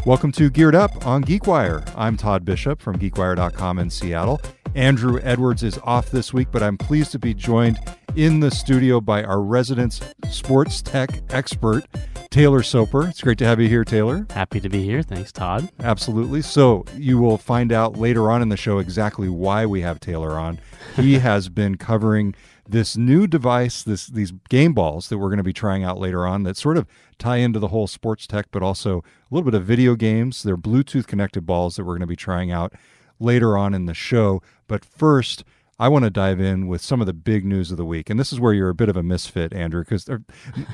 Welcome to Geared Up on GeekWire. I'm Todd Bishop from GeekWire.com in Seattle. Andrew Edwards is off this week, but I'm pleased to be joined in the studio by our resident sports tech expert, Taylor Soper. It's great to have you here, Taylor. Happy to be here. Thanks, Todd. Absolutely. So you will find out later on in the show exactly why we have Taylor on. He has been covering this new device, these game balls that we're going to be trying out later on that sort of tie into the whole sports tech, but also a little bit of video games. They're Bluetooth connected balls that we're going to be trying out later on in the show. But first, I want to dive in with some of the big news of the week. And this is where you're a bit of a misfit, Andrew, because this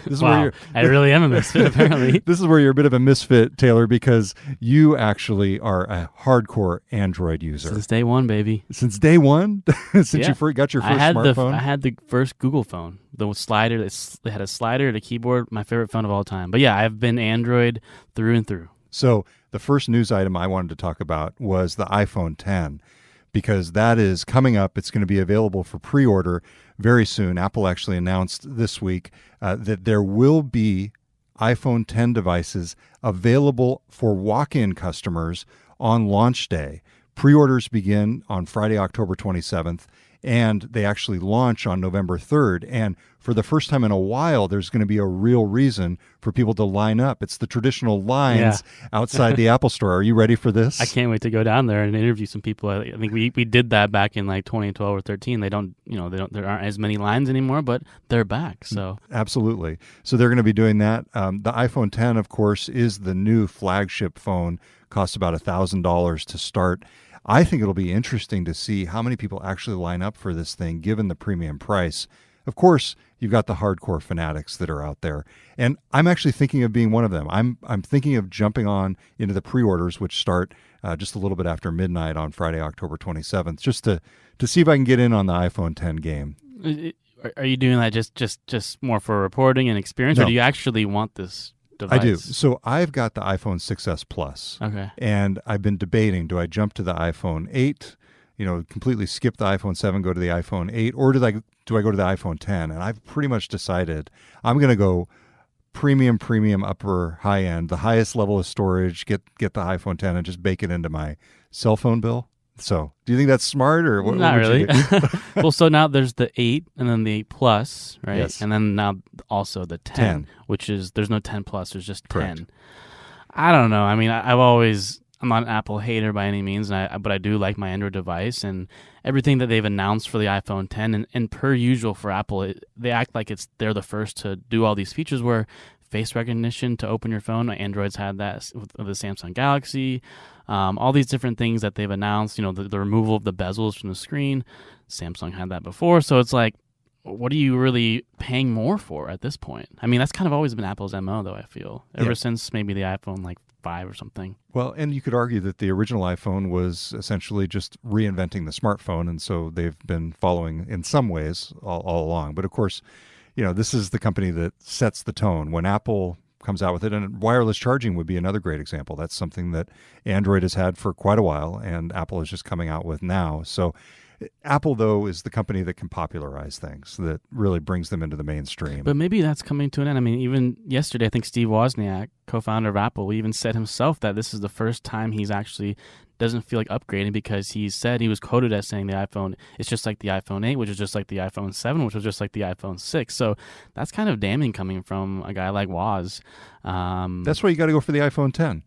is wow, where you're, I really am a misfit, apparently. This is where you're a bit of a misfit, Taylor, because you actually are a hardcore Android user. Since day one, baby. Since day one? Since you got your first smartphone? I had the first Google phone. The slider, it had a slider, the keyboard, my favorite phone of all time. But yeah, I've been Android through and through. So the first news item I wanted to talk about was the iPhone X. Because that is coming up. It's going to be available for pre-order very soon. Apple actually announced this week that there will be iPhone X devices available for walk-in customers on launch day. Pre-orders begin on Friday, October 27th, and they actually launch on November 3rd. And for the first time in a while, there's going to be a real reason for people to line up. It's the traditional lines outside the Apple Store. Are you ready for this? I can't wait to go down there and interview some people. I think we did that back in like 2012 or 13. There aren't as many lines anymore, but they're back. So absolutely. So they're going to be doing that. The iPhone X, of course, is the new flagship phone. Costs about $1,000 to start. I think it'll be interesting to see how many people actually line up for this thing, given the premium price. Of course, you've got the hardcore fanatics that are out there, and I'm actually thinking of being one of them. I'm thinking of jumping on into the pre-orders, which start just a little bit after midnight on Friday, October 27th, just to see if I can get in on the iPhone X game. Are you doing that just more for reporting and experience, No. or do you actually want this device? I do. So I've got the iPhone 6s Plus. Okay. And I've been debating, do I jump to the iPhone 8, completely skip the iPhone 7, go to the iPhone 8, or do I go to the iPhone 10? And I've pretty much decided I'm going to go premium, upper, high end, the highest level of storage, get the iPhone 10 and just bake it into my cell phone bill. So, do you think that's smart or what? Not what would really. you do? Well, so now there's the 8 and then the 8 Plus, right? Yes. And then now also the 10, which is, there's no 10 Plus, there's just 10. Correct. I don't know. I mean, I'm not an Apple hater by any means, but I do like my Android device and everything that they've announced for the iPhone X. And per usual for Apple, they act like they're the first to do all these features where face recognition to open your phone. Android's had that with the Samsung Galaxy. All these different things that they've announced, the removal of the bezels from the screen. Samsung had that before. So it's like, what are you really paying more for at this point? I mean, that's kind of always been Apple's MO, though, I feel, ever since maybe the iPhone 5 or something. Well, and you could argue that the original iPhone was essentially just reinventing the smartphone, and so they've been following in some ways all along. But of course, this is the company that sets the tone. When Apple comes out with it, and wireless charging would be another great example. That's something that Android has had for quite a while, and Apple is just coming out with now. So Apple, though, is the company that can popularize things, that really brings them into the mainstream. But maybe that's coming to an end. I mean, even yesterday, I think Steve Wozniak, co-founder of Apple, even said himself that this is the first time he's actually doesn't feel like upgrading, because he said, he was quoted as saying the iPhone is just like the iPhone 8, which is just like the iPhone 7, which was just like the iPhone 6. So that's kind of damning coming from a guy like Woz. That's why you got to go for the iPhone X.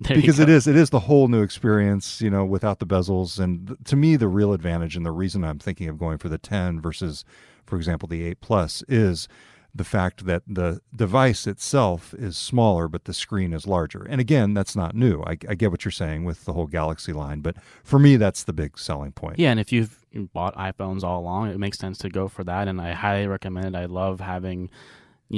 Because it is the whole new experience, without the bezels. And to me, the real advantage and the reason I'm thinking of going for the 10 versus, for example, the 8 Plus is the fact that the device itself is smaller, but the screen is larger. And again, that's not new. I get what you're saying with the whole Galaxy line, but for me, that's the big selling point. Yeah, and if you've bought iPhones all along, it makes sense to go for that, and I highly recommend it. I love having,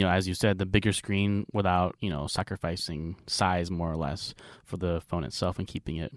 as you said, the bigger screen without, sacrificing size more or less for the phone itself and keeping it,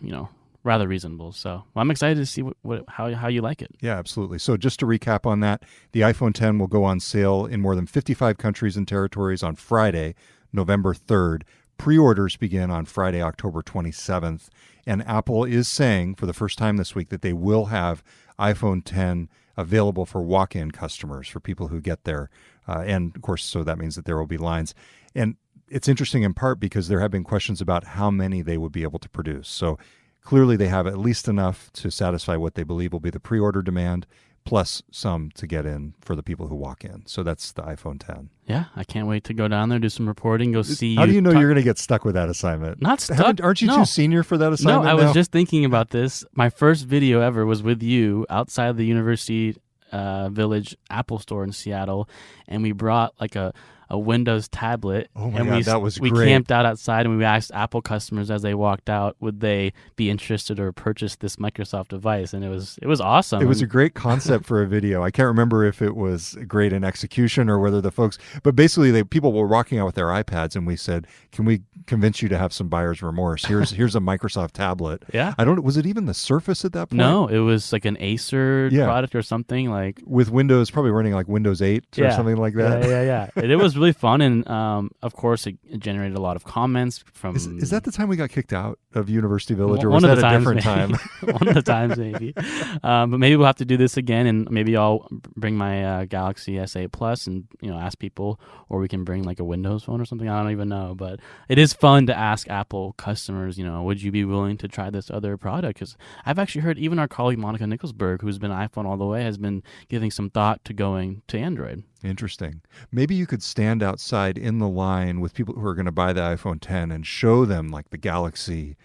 rather reasonable. So I'm excited to see how you like it. Yeah, absolutely. So just to recap on that, the iPhone X will go on sale in more than 55 countries and territories on Friday, November 3rd. Pre-orders begin on Friday, October 27th. And Apple is saying for the first time this week that they will have iPhone X available for walk-in customers, for people who get there. And of course, so that means that there will be lines. And it's interesting in part because there have been questions about how many they would be able to produce. So clearly they have at least enough to satisfy what they believe will be the pre-order demand, plus some to get in for the people who walk in. So that's the iPhone 10. Yeah, I can't wait to go down there, do some reporting, go see How you. do you know you're going to get stuck with that assignment? Not stuck. Aren't you No. too senior for that assignment? No, I was now? just thinking about this. My first video ever was with you outside the University Village Apple Store in Seattle, and we brought like a Windows tablet. Oh my and God, that was we great. camped out outside, and we asked Apple customers as they walked out, would they be interested or purchase this Microsoft device? And it was awesome. It was a And great concept for a video. I can't remember if it was great in execution or whether the folks, but basically people were walking out with their iPads, and we said, "Can we convince you to have some buyer's remorse? Here's a Microsoft tablet." yeah. Was it even the Surface at that point? No, it was like an Acer Yeah. product or something like. With Windows, probably running like Windows 8 or something like that. Yeah. And it was really fun, and of course, it generated a lot of comments from. Is that the time we got kicked out of University Village, or one was of that the a times, different time? maybe. One of the times, maybe. But maybe we'll have to do this again, and maybe I'll bring my Galaxy S8 Plus, and ask people, or we can bring like a Windows phone or something. I don't even know, but it is fun to ask Apple customers, would you be willing to try this other product? Because I've actually heard even our colleague Monica Nicholsberg, who's been iPhone all the way, has been giving some thought to going to Android. Interesting. Maybe you could stand outside in the line with people who are going to buy the iPhone 10 and show them like the Galaxy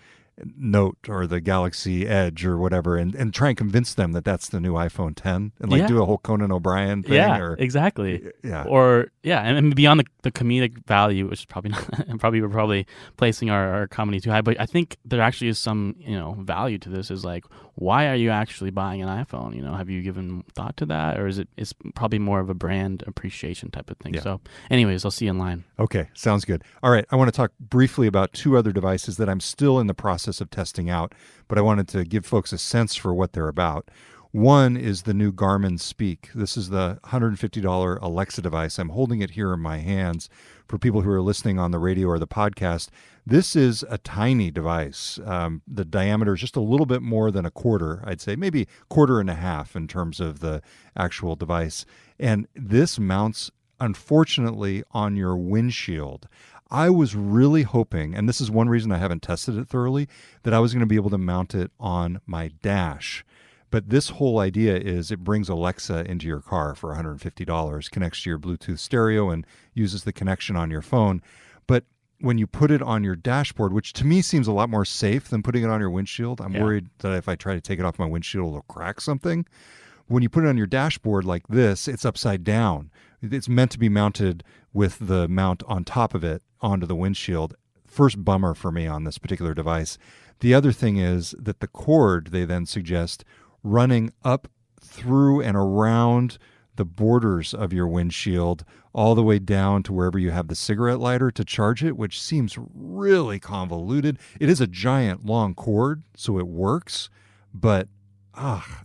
Note or the Galaxy Edge or whatever, and try and convince them that that's the new iPhone 10, and like Yeah. do a whole Conan O'Brien thing. Yeah, or, exactly. yeah. Or and beyond the comedic value, which is probably not, and we're probably placing our comedy too high, but I think there actually is some value to this. Is like, why are you actually buying an iPhone? Have you given thought to that, or it's probably more of a brand appreciation type of thing? Yeah. So, anyways, I'll see you in line. Okay, sounds good. All right, I want to talk briefly about two other devices that I'm still in the process of testing out, but I wanted to give folks a sense for what they're about. One is the new Garmin Speak. This is the $150 Alexa device. I'm holding it here in my hands for people who are listening on the radio or the podcast. This is a tiny device. The diameter is just a little bit more than a quarter, I'd say, maybe quarter and a half in terms of the actual device. And this mounts, unfortunately, on your windshield. I was really hoping, and this is one reason I haven't tested it thoroughly, that I was going to be able to mount it on my dash. But this whole idea is it brings Alexa into your car for $150, connects to your Bluetooth stereo, and uses the connection on your phone. But when you put it on your dashboard, which to me seems a lot more safe than putting it on your windshield, I'm worried that if I try to take it off my windshield, it'll crack something. When you put it on your dashboard like this, it's upside down. It's meant to be mounted with the mount on top of it onto the windshield. First bummer for me on this particular device. The other thing is that the cord, they then suggest, running up through and around the borders of your windshield all the way down to wherever you have the cigarette lighter to charge it, which seems really convoluted. It is a giant long cord, so it works, but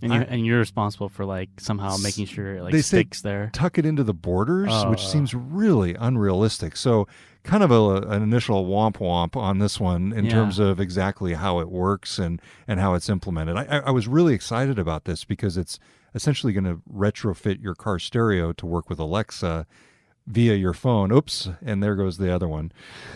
And you're responsible for like somehow making sure it like they say sticks there. tuck it into the borders, which seems really unrealistic. So kind of an initial womp womp on this one in terms of exactly how it works and how it's implemented. I was really excited about this because it's essentially going to retrofit your car stereo to work with Alexa via your phone. Oops, and there goes the other one.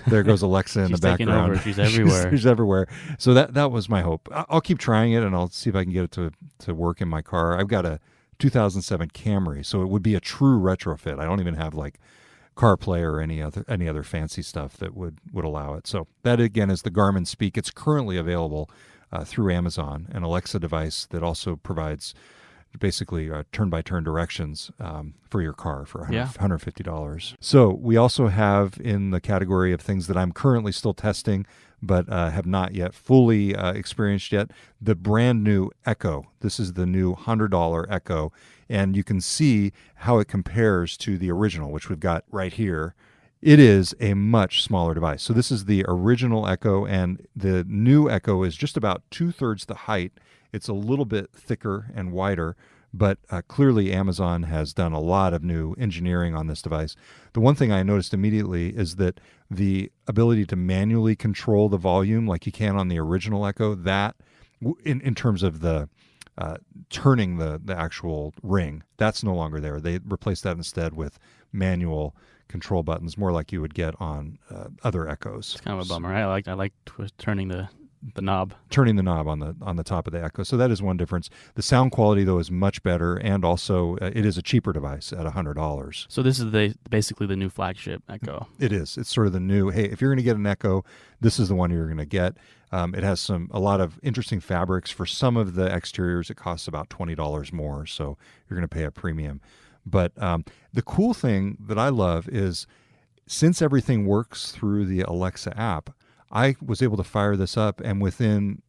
There goes Alexa in the taking background. over. She's everywhere. She's everywhere. So that was my hope. I'll keep trying it, and I'll see if I can get it to work in my car. I've got a 2007 Camry, so it would be a true retrofit. I don't even have like CarPlay or any other fancy stuff that would allow it. So that again is the Garmin Speak. It's currently available through Amazon, an Alexa device that also provides basically turn-by-turn directions for your car for $150. So we also have in the category of things that I'm currently still testing but have not yet fully experienced yet, the brand new Echo. This is the new $100 Echo, and you can see how it compares to the original, which we've got right here. It is a much smaller device. So this is the original Echo, and the new Echo is just about 2/3 the height. It's a little bit thicker and wider, but clearly Amazon has done a lot of new engineering on this device. The one thing I noticed immediately is that the ability to manually control the volume like you can on the original Echo, that in terms of the turning the actual ring, that's no longer there. They replaced that instead with manual control buttons, more like you would get on other Echoes. It's kind of a bummer. I like turning the knob. Turning the knob on the top of the Echo. So that is one difference. The sound quality, though, is much better, and also it is a cheaper device at $100. So this is basically the new flagship Echo. It is. It's sort of the new, hey, if you're going to get an Echo, this is the one you're going to get. It has a lot of interesting fabrics. For some of the exteriors, it costs about $20 more, so you're going to pay a premium. But the cool thing that I love is, since everything works through the Alexa app, I was able to fire this up, and within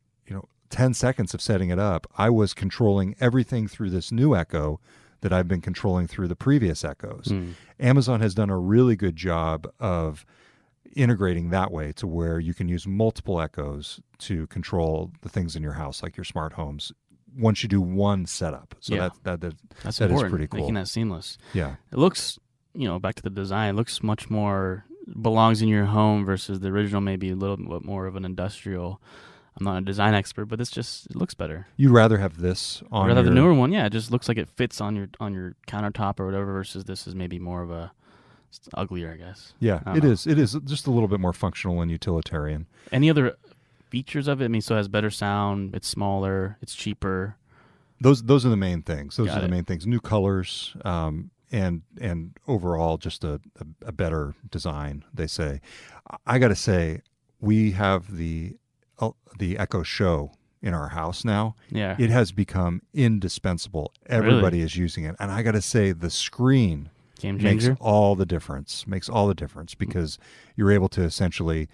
10 seconds of setting it up, I was controlling everything through this new Echo that I've been controlling through the previous Echoes. Amazon has done a really good job of integrating that way to where you can use multiple Echoes to control the things in your house, like your smart homes, once you do one setup. So that is pretty cool. Making that seamless. Yeah. It looks, back to the design, it looks much more belongs in your home versus the original, maybe a little bit more of an industrial. I'm not a design expert, but it looks better. You'd rather have this on the newer one, yeah. It just looks like it fits on your countertop or whatever, versus this is maybe more of a uglier, I guess. Yeah, it is. It is just a little bit more functional and utilitarian. Any other features of it? I mean, so it has better sound, it's smaller, it's cheaper. Those are the main things. Those are the main things. New colors, and overall just a better design, they say. I got to say, we have the Echo Show in our house now. Yeah. It has become indispensable. Everybody is using it. And I got to say, the screen makes all the difference. Because you're able to essentially,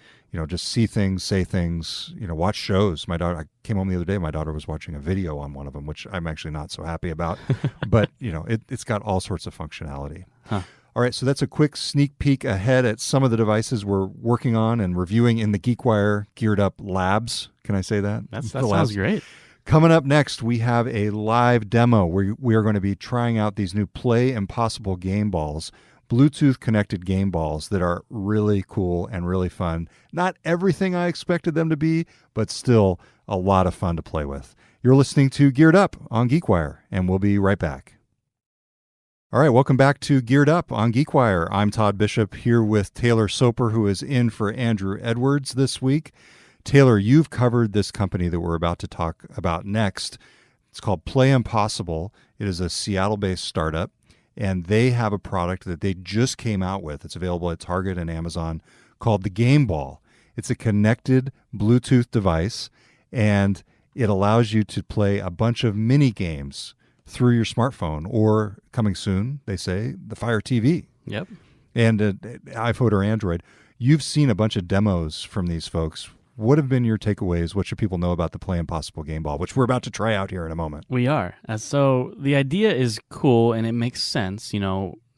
just see things, say things, watch shows. My daughter, I came home the other day, my daughter was watching a video on one of them, which I'm actually not so happy about. But, it's got all sorts of functionality. Huh. All right, so that's a quick sneak peek ahead at some of the devices we're working on and reviewing in the GeekWire Geared Up Labs. Can I say that? That sounds great. Coming up next, we have a live demo where we are going to be trying out these new Play Impossible game balls, Bluetooth connected game balls that are really cool and really fun. Not everything I expected them to be, but still a lot of fun to play with. You're listening to Geared Up on GeekWire, and we'll be right back. All right, welcome back to Geared Up on GeekWire. I'm Todd Bishop here with Taylor Soper, who is in for Andrew Edwards this week. Taylor, you've covered this company that we're about to talk about next. It's called Play Impossible. It is a Seattle-based startup, and they have a product that they just came out with. It's available at Target and Amazon, called the Game Ball. It's a connected Bluetooth device, and it allows you to play a bunch of mini games through your smartphone, or coming soon, they say, the Fire TV. Yep. And iPhone or Android. You've seen a bunch of demos from these folks. What have been your takeaways? What should people know about the Play Impossible game ball, which we're about to try out here in a moment? We are. So the idea is cool, and it makes sense.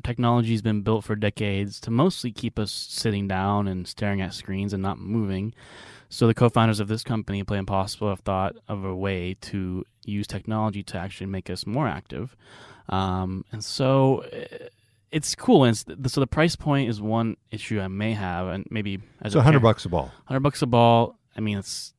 Technology's been built for decades to mostly keep us sitting down and staring at screens and not moving. So the co-founders of this company, Play Impossible, have thought of a way to use technology to actually make us more active. And so it's cool. And so the price point is one issue I may have, and maybe as $100 a ball. $100 a ball. I mean, it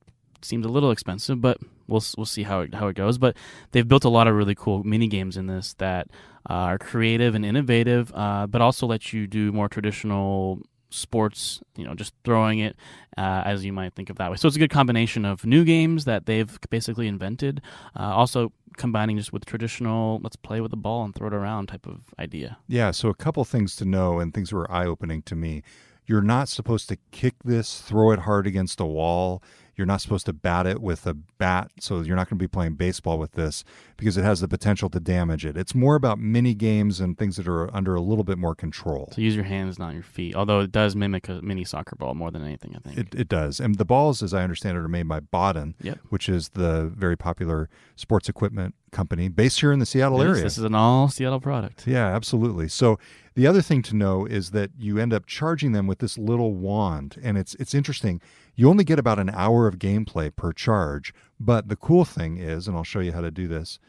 seems a little expensive, but we'll see how it goes. But they've built a lot of really cool mini games in this that are creative and innovative, but also let you do more traditional sports, just throwing it as you might think of that way. So it's a good combination of new games that they've basically invented, also combining just with traditional, let's play with the ball and throw it around type of idea. Yeah, so a couple things to know, and things that were eye-opening to me. You're not supposed to kick this, throw it hard against a wall. You're not supposed to bat it with a bat, so you're not going to be playing baseball with this because it has the potential to damage it. It's more about mini games and things that are under a little bit more control. So use your hands, not your feet, although it does mimic a mini soccer ball more than anything, I think. It does. And the balls, as I understand it, are made by Baden, which is the very popular sports equipment company based here in the Seattle area. This is an all Seattle product. Yeah, absolutely. So the other thing to know is that you end up charging them with this little wand, and it's interesting. You only get about an hour of gameplay per charge, but the cool thing is, and I'll show you how to do this,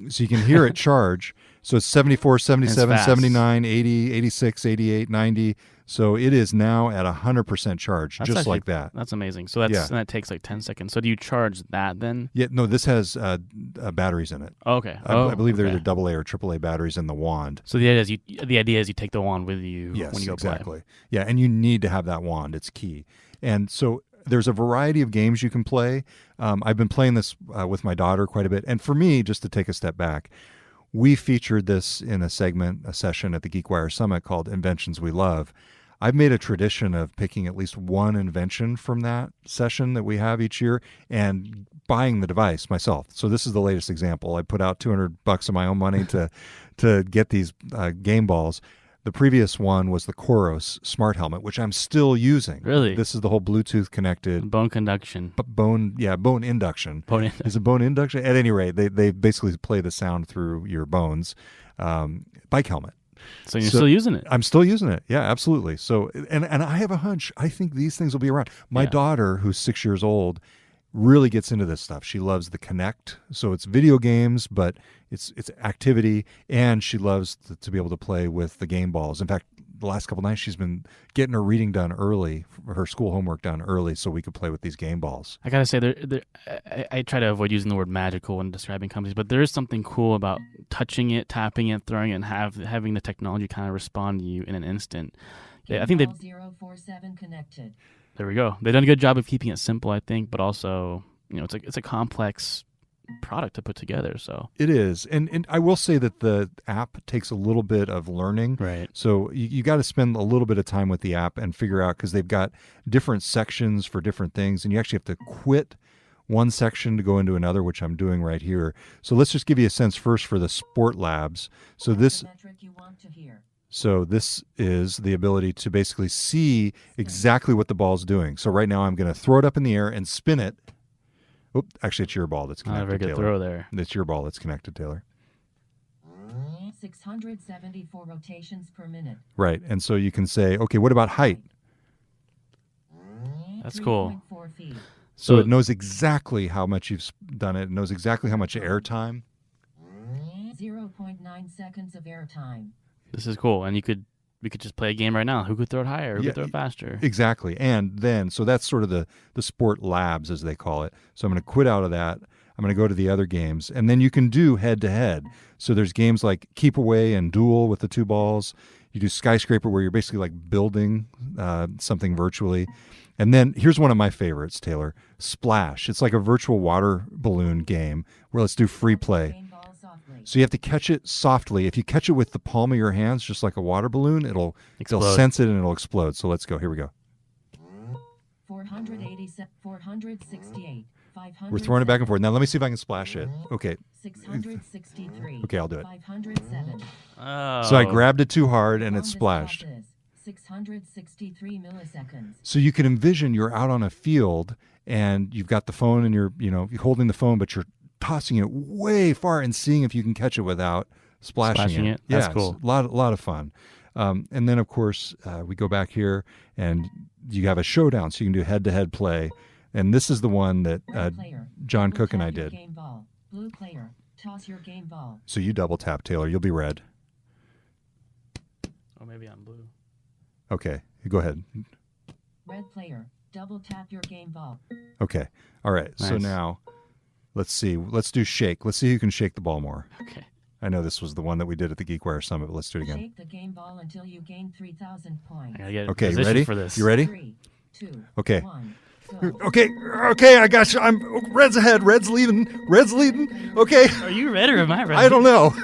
So you can hear it charge. So it's 74, 77, fast. 79, 80, 86, 88, 90. So it is now at 100% charge, That's just actually- like that. That's amazing. So and that takes like 10 seconds. So do you charge that then? Yeah, no, this has batteries in it. Okay. I believe they're okay. either AA or AAA batteries in the wand. So the idea is you take the wand with you Yes, when you go play. exactly. Yeah, and you need to have that wand. It's key. And so there's a variety of games you can play. I've been playing this with my daughter quite a bit. And for me, just to take a step back, we featured this in a session at the GeekWire Summit called Inventions We Love. I've made a tradition of picking at least one invention from that session that we have each year and buying the device myself. So this is the latest example. I put out $200 of my own money to get these game balls. The previous one was the Koros smart helmet, which I'm still using. Really? This is the whole Bluetooth connected Bone conduction. bone induction. Bone Is it bone induction? At any rate, they basically play the sound through your bones. Bike helmet. So you're still using it. I'm still using it. Yeah, absolutely. So, and I have a hunch. I think these things will be around. My Yeah. daughter, who's 6 years old, really gets into this stuff. She loves the Kinect. So it's video games, but it's activity, and she loves to be able to play with the game balls. In fact, the last couple nights she's been getting her reading done early, her school homework done early, so we could play with these game balls. I gotta say, I try to avoid using the word magical when describing companies, but there is something cool about touching it, tapping it, throwing it, and having the technology kind of respond to you in an instant. Yeah, I think they. 047 connected. There we go. They've done a good job of keeping it simple, I think, but also, it's a complex product to put together. So It is. And I will say that the app takes a little bit of learning. right. So you got to spend a little bit of time with the app and figure out, because they've got different sections for different things, and you actually have to quit one section to go into another, which I'm doing right here. So let's just give you a sense first for the Sport Labs. So this The metric you want to hear. is the ability to basically see exactly what the ball's doing. So right now I'm going to throw it up in the air and spin it. Oop, actually it's your ball that's Not a connected, very good Taylor. throw there. It's your ball that's connected, Taylor. 674 rotations per minute. Right. And so you can say, okay, what about height? That's cool. 3.4 feet. So it knows exactly how much you've done it. It knows exactly how much air time. 0.9 seconds of airtime. This is cool, and we could just play a game right now. Who could throw it higher? Who Yeah, could throw it faster? Exactly. And then, so that's sort of the Sport Labs, as they call it. So I'm going to quit out of that. I'm going to go to the other games. And then you can do head-to-head. So there's games like Keep Away and Duel with the two balls. You do Skyscraper, where you're basically like building something virtually. And then here's one of my favorites, Taylor, Splash. It's like a virtual water balloon game where let's do free play. Game ball softly. So you have to catch it softly. If you catch it with the palm of your hands, just like a water balloon, it'll Explode. sense it and it'll explode. So let's go. Here we go. 487, 468, 500. We're throwing it back and forth. Now let me see if I can splash it. Okay. 663. Okay, I'll do it. 507. Oh. So I grabbed it too hard and it Longest splashed. stop is 663 milliseconds. So you can envision you're out on a field and you've got the phone and you're holding the phone, but you're tossing it way far and seeing if you can catch it without splashing it. That's Yeah, cool. It's a lot of fun. And then of course we go back here and you have a showdown, so you can do head-to-head play. And this is the one that Red player. John Double Cook and tap I your did. Game ball. Blue player. Toss your game ball. So you double tap, Taylor. You'll be red. Or maybe I'm blue. Okay, go ahead. Red player. Double tap your game ball. Okay. All right. So Nice. now let's see. Let's do shake. Let's see who can shake the ball more. Okay. I know this was the one that we did at the GeekWire Summit, but let's do it again. Shake the game ball until you gain 3,000 points. I gotta get Okay, position ready? for this. You ready? 3, 2, Okay. 1, go. Okay, I got you. Red's ahead. Red's leading. Red's leading. Okay. Are you red or am I red? I don't know.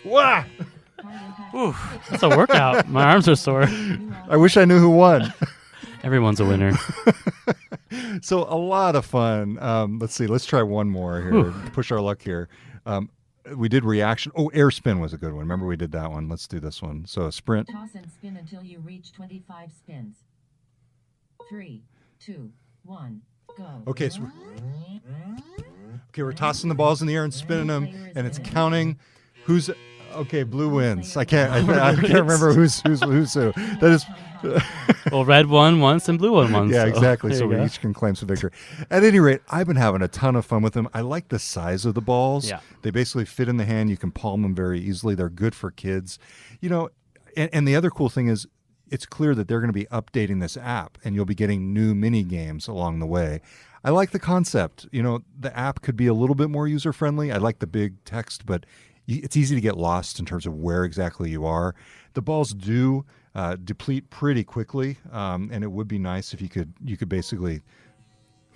Wow. High impact. Ooh, that's a workout. My arms are sore. I wish I knew who won. Everyone's a winner. So a lot of fun. Let's see. Let's try one more here. To push our luck here. We did reaction. Oh, air spin was a good one. Remember we did that one. Let's do this one. So a sprint. Toss and spin until you reach 25 spins. 3, 2, 1, go. Okay, so we're tossing the balls in the air and spinning them, and it's counting who's Okay, blue wins. I can't remember who's who. That is. Well, red won once and blue won once. Yeah, so exactly. there So you we go. each can claim some victory. At any rate, I've been having a ton of fun with them. I like the size of the balls. Yeah. They basically fit in the hand. You can palm them very easily. They're good for kids. And the other cool thing is it's clear that they're going to be updating this app and you'll be getting new mini games along the way. I like the concept. The app could be a little bit more user friendly. I like the big text, but it's easy to get lost in terms of where exactly you are. The balls do deplete pretty quickly, and it would be nice if you could basically.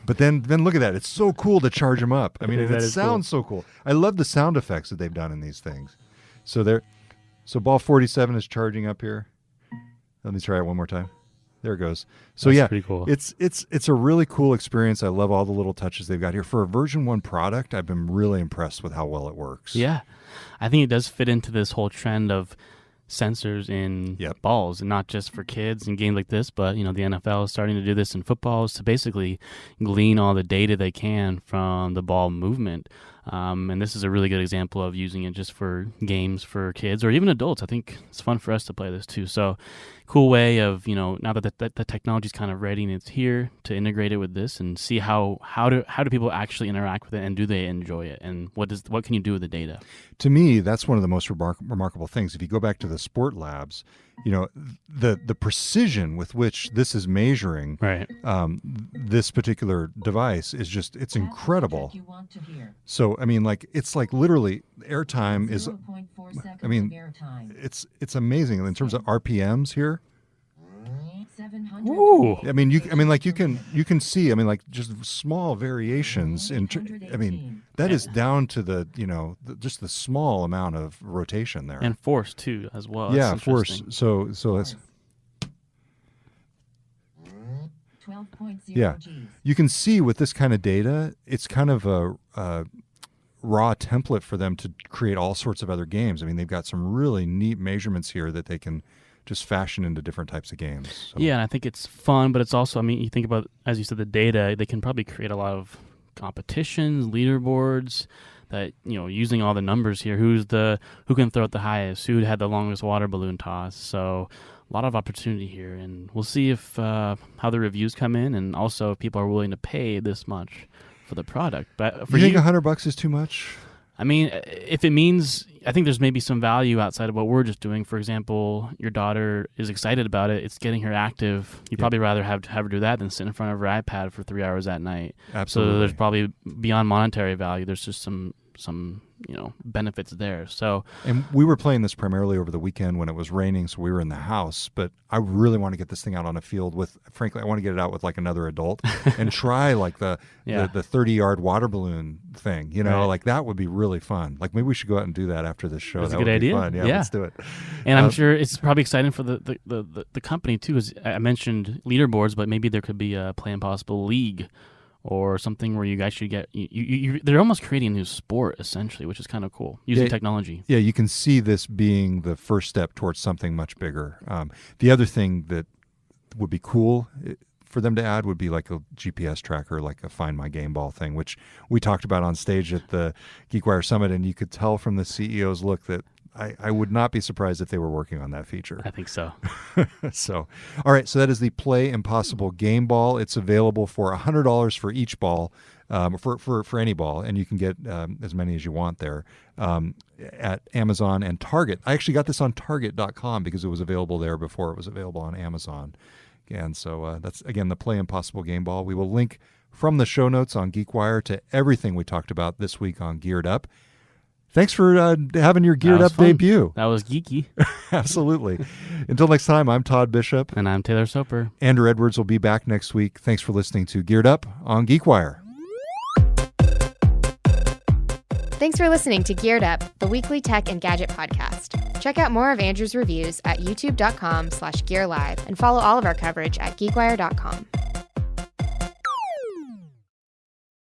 But then look at that! It's so cool to charge them up. I mean, That it is sounds so cool. I love the sound effects that they've done in these things. So ball 47 is charging up here. Let me try it one more time. There it goes. So That's yeah, pretty cool. It's a really cool experience. I love all the little touches they've got here. For a version 1 product, I've been really impressed with how well it works. Yeah, I think it does fit into this whole trend of sensors in Yep. balls, and not just for kids and games like this, but the NFL is starting to do this in footballs to basically glean all the data they can from the ball movement. And this is a really good example of using it just for games for kids or even adults. I think it's fun for us to play this too. So cool way of, now that the technology's kind of ready and it's here, to integrate it with this and see how do people actually interact with it, and do they enjoy it, and what can you do with the data? To me, that's one of the most remarkable things. If you go back to the sport labs, the precision with which this is measuring Right. this particular device is just, it's incredible. You want to hear. So, I mean, it's like literally airtime is, 0.4 seconds I mean, of airtime. it's amazing in terms of RPMs here. 700. Ooh. I mean, you can see, I mean, like just small variations that is down to the, just the small amount of rotation there. And force too, as well. yeah, That's force. interesting. So that's, 12.0 yeah. Gs. You can see with this kind of data, it's kind of a raw template for them to create all sorts of other games. I mean, they've got some really neat measurements here that they can just fashion into different types of games. So. Yeah, and I think it's fun, but it's also, you think about, as you said, the data, they can probably create a lot of competitions, leaderboards, that, using all the numbers here, who can throw it the highest, who had the longest water balloon toss. So a lot of opportunity here, and we'll see if how the reviews come in, and also if people are willing to pay this much for the product. But for you think $100 is too much? if it means, I think there's maybe some value outside of what we're just doing. For example, your daughter is excited about it. It's getting her active. You'd probably rather have her do that than sit in front of her iPad for 3 hours at night. Absolutely. So there's probably, beyond monetary value, there's just some benefits there. So And we were playing this primarily over the weekend when it was raining, so we were in the house. But I really want to get this thing out on a field with, frankly, I want to get it out with like another adult and try like the 30-yard water balloon thing. Right. Like that would be really fun. Like maybe we should go out and do that after this show. That's a that good would idea. be fun. Yeah, Yeah. let's do it. And I'm sure it's probably exciting for the company too. As I mentioned leaderboards, but maybe there could be a Play Impossible League or something where you guys should get. They're almost creating a new sport essentially, which is kind of cool using technology. Yeah, you can see this being the first step towards something much bigger. The other thing that would be cool for them to add would be like a GPS tracker, like a Find My Game Ball thing, which we talked about on stage at the GeekWire Summit, and you could tell from the CEO's look that I would not be surprised if they were working on that feature. I think so. So, all right, so that is the Play Impossible Game Ball. It's available for $100 for each ball, for any ball, and you can get as many as you want there at Amazon and Target. I actually got this on Target.com because it was available there before it was available on Amazon. And so that's, again, the Play Impossible Game Ball. We will link from the show notes on GeekWire to everything we talked about this week on Geared Up. Thanks for having your Geared was Up fun. debut. That was geeky. Absolutely. Until next time, I'm Todd Bishop. And I'm Taylor Soper. Andrew Edwards will be back next week. Thanks for listening to Geared Up on GeekWire. Thanks for listening to Geared Up, the weekly tech and gadget podcast. Check out more of Andrew's reviews at youtube.com/gearlive and follow all of our coverage at geekwire.com.